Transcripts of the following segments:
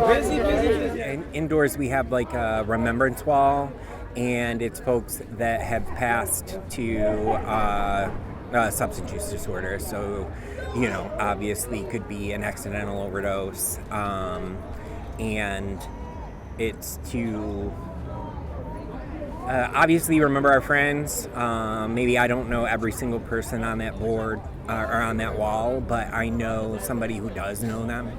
busy. And indoors, we have like a remembrance wall, and it's folks that have passed to substance use disorder. So, obviously could be an accidental overdose, and it's to obviously remember our friends. Maybe I don't know every single person on that board or on that wall, but I know somebody who does know them.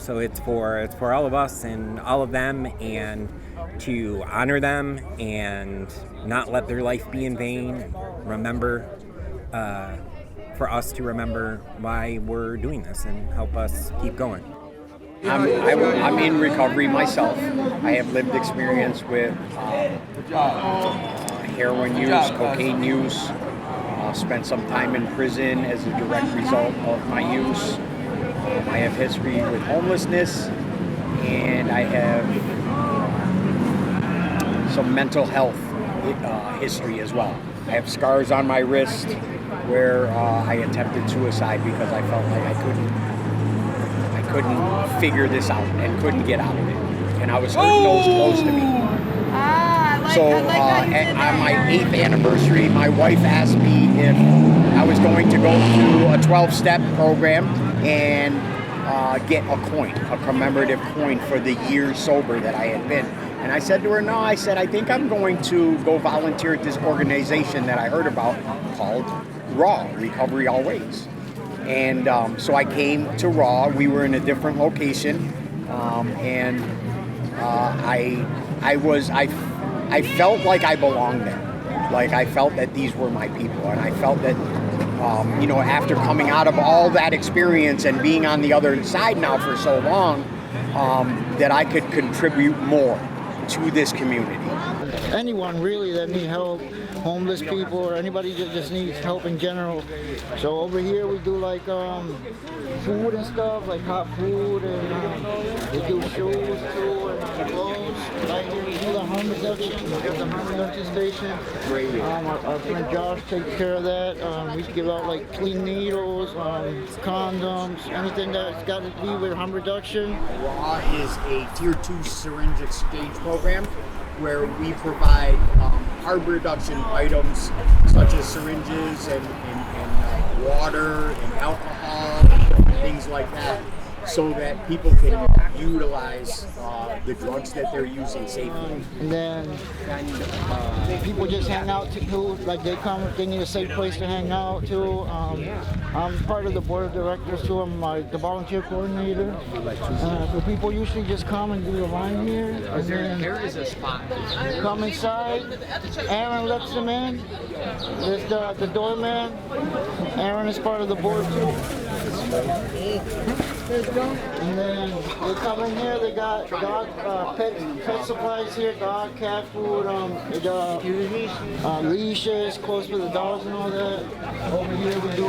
So it's for all of us and all of them, and to honor them and not let their life be in vain. Remember, for us to remember why we're doing this and help us keep going. I'm in recovery myself. I have lived experience with heroin use, cocaine use. Spent some time in prison as a direct result of my use. I have history with homelessness, and I have some mental health history as well. I have scars on my wrist where I attempted suicide because I felt like I couldn't figure this out and couldn't get out of it, and I was hurting those close to me. On my 8th anniversary, my wife asked me if I was going to go through a 12-step program and get a coin, a commemorative coin for the years sober that I had been. And I said to her, no, I think I'm going to go volunteer at this organization that I heard about called RAW, Recovery Always. And so I came to RAW. We were in a different location, and I felt like I belonged there. Like I felt that these were my people, and I felt that after coming out of all that experience and being on the other side now for so long, that I could contribute more to this community. Anyone really that need help, homeless people or anybody that just needs help in general. So over here we do like food and stuff, like hot food, and we do shoes too, and clothes. Right here we do the harm reduction. We have the harm reduction station. Our friend Josh takes care of that. We give out like clean needles, condoms, anything that's got to do with harm reduction. RAW is a Tier 2 syringe exchange program where we provide harm reduction items such as syringes and water and alcohol, things like that, so that people can utilize the drugs that they're using safely. And then people just hang out too, like they need a safe place to hang out too. I'm part of the board of directors too. I'm the volunteer coordinator. So people usually just come and do the line here. And then There is a spot. come inside. Aaron lets them in. There's the doorman. Aaron is part of the board too. And then they come in here, they got dog, pet supplies here, dog, cat food, leashes, clothes for the dogs and all that. Over here we do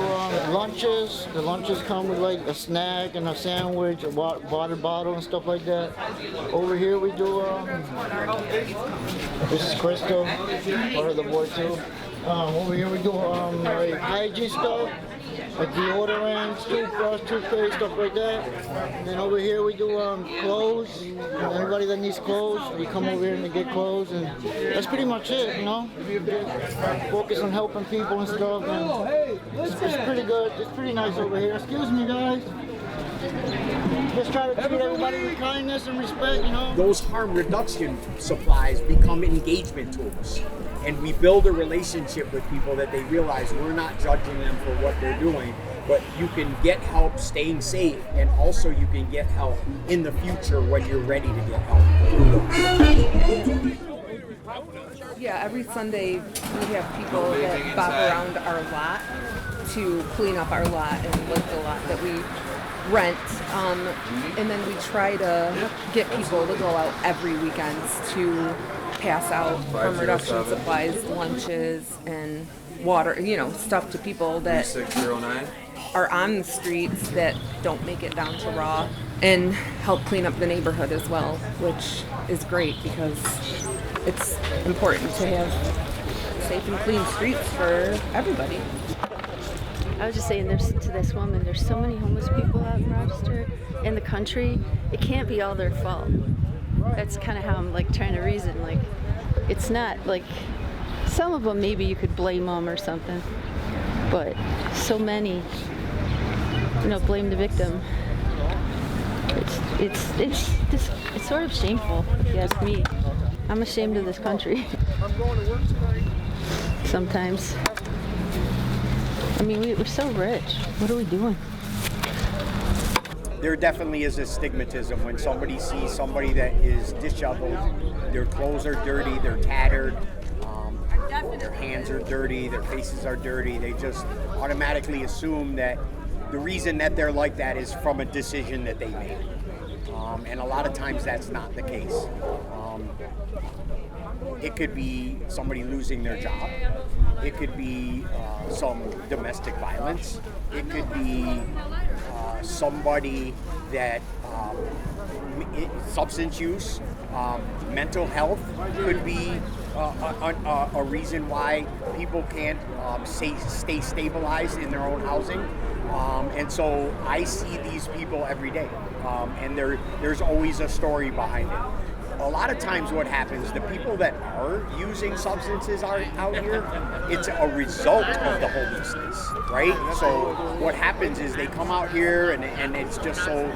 lunches. The lunches come with like a snack and a sandwich, a water bottle and stuff like that. Over here we do, this is Crystal, part of the board too. Over here we do like hygiene stuff, like deodorants, toothbrush, toothpaste, stuff like that. And then over here we do clothes. Anybody that needs clothes, we come over here and they get clothes, and that's pretty much it, Focus on helping people and stuff, and it's pretty good. It's pretty nice over here. Excuse me, guys. Just try to treat everybody with kindness and respect, Those harm reduction supplies become engagement tools. And we build a relationship with people that they realize we're not judging them for what they're doing, but you can get help staying safe, and also you can get help in the future when you're ready to get help. Yeah, every Sunday we have people that bop around our lot to clean up our lot and lift the lot that we rent. And then we try to get people to go out every weekend to pass out harm reduction supplies, lunches, and water, stuff to people that are on the streets that don't make it down to RAW, and help clean up the neighborhood as well, which is great because it's important to have safe and clean streets for everybody. I was just saying to this woman, there's so many homeless people out in Rochester, in the country. It can't be all their fault. That's kind of how I'm like trying to reason. Like, it's not like some of them maybe you could blame them or something, but so many, blame the victim. It's sort of shameful, if you ask me. I'm ashamed of this country. I'm going to work tonight. Sometimes. I mean, we're so rich. What are we doing? There definitely is a stigmatism when somebody sees somebody that is disheveled, their clothes are dirty, they're tattered, their hands are dirty, their faces are dirty. They just automatically assume that the reason that they're like that is from a decision that they made. And a lot of times that's not the case. It could be somebody losing their job. It could be some domestic violence. It could be somebody that substance use, mental health could be a reason why people can't stay stabilized in their own housing. And so I see these people every day, and there's always a story behind it. A lot of times what happens, the people that are using substances out here, it's a result of the homelessness, right? So what happens is they come out here and it's just so,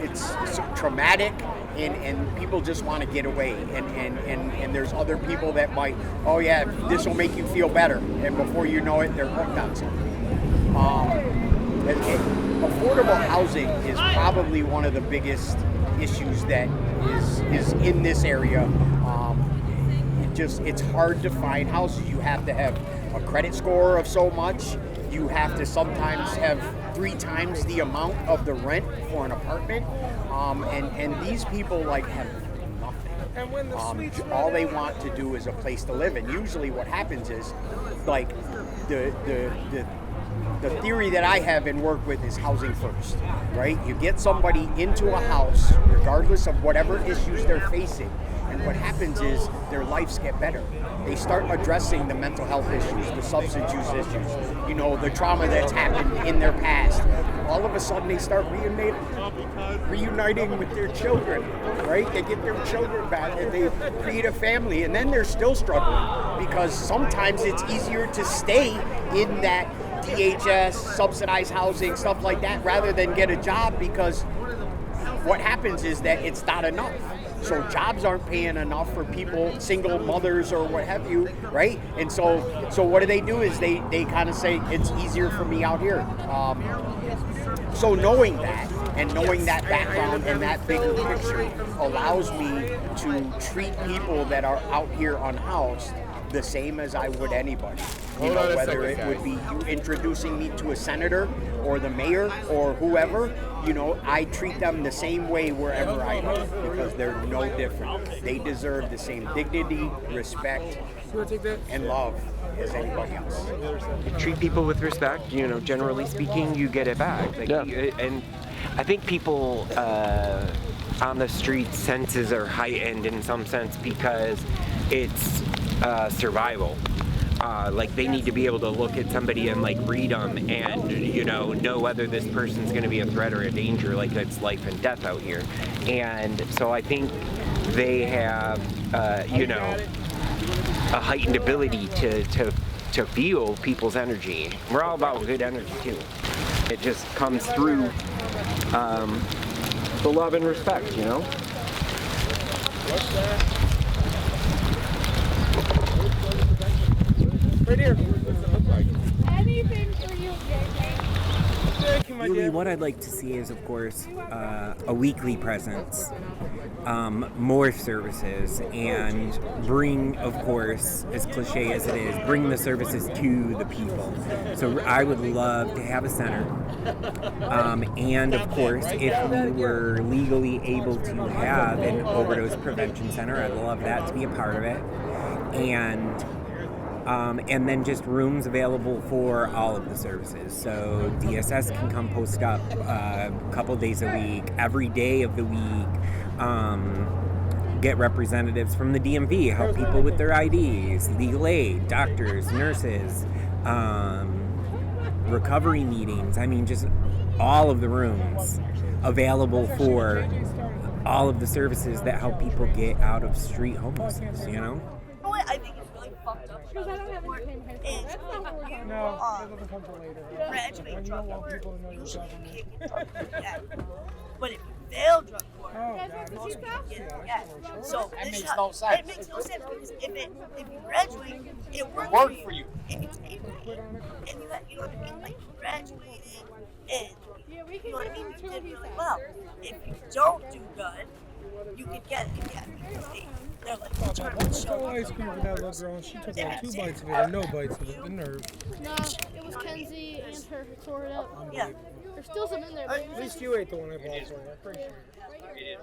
it's so traumatic and people just want to get away. And there's other people that might, oh yeah, this will make you feel better. And before you know it, they're hooked on something. Affordable housing is probably one of the biggest issues that is in this area. It's hard to find houses. You have to have a credit score of so much. You have to sometimes have 3 times the amount of the rent for an apartment. And these people have nothing. All they want to do is a place to live. And usually what happens is the theory that I have and work with is housing first, right? You get somebody into a house, regardless of whatever issues they're facing, and what happens is their lives get better. They start addressing the mental health issues, the substance use issues, the trauma that's happened in their past. All of a sudden they start reuniting with their children, right? They get their children back and they create a family, and then they're still struggling because sometimes it's easier to stay in that DHS, subsidized housing, stuff like that, rather than get a job, because what happens is that it's not enough. So jobs aren't paying enough for people, single mothers or what have you, right? And so what do is they kind of say, it's easier for me out here. So knowing that, and knowing that background and that bigger picture allows me to treat people that are out here unhoused the same as I would anybody. Whether it would be you introducing me to a senator or the mayor or whoever, I treat them the same way wherever I go, because they're no different. They deserve the same dignity, respect, and love as anybody else. Treat people with respect, generally speaking, you get it back. And I think people on the street senses are heightened in some sense because it's survival. They need to be able to look at somebody and read them and know whether this person's going to be a threat or a danger. It's life and death out here. And so I think they have a heightened ability to feel people's energy. We're all about good energy too. It just comes through the love and respect, Right here. Anything for you, Really, what I'd like to see is, of course, a weekly presence, more services, and bring, of course, as cliche as it is, bring the services to the people. So I would love to have a center, and of course, if we were legally able to have an overdose prevention center, I'd love that to be a part of it. And then just rooms available for all of the services. So DSS can come post up a couple days a week, every day of the week. Get representatives from the DMV, help people with their IDs, legal aid, doctors, nurses, recovery meetings. I mean, just all of the rooms available for all of the services that help people get out of street homelessness, you know? What I think is really fucked up about the board is graduate drug court, usually you can't get drug court yet. But if you fail drug court, most people get it yet. So That makes no sense. It makes no sense because if you graduate, it works for you. And you pay for it. And you know what I mean? Like you graduated and you know what I mean? You did really well. If you don't do good, you can get it again because they're like determined to show ice cream for that little girl, and she took like 2 bites of it or no bites of it. The nerve. No, it was Kenzie and her who tore it up. Yeah. There's still some in there. At least you ate the one I bought for you. I appreciate it.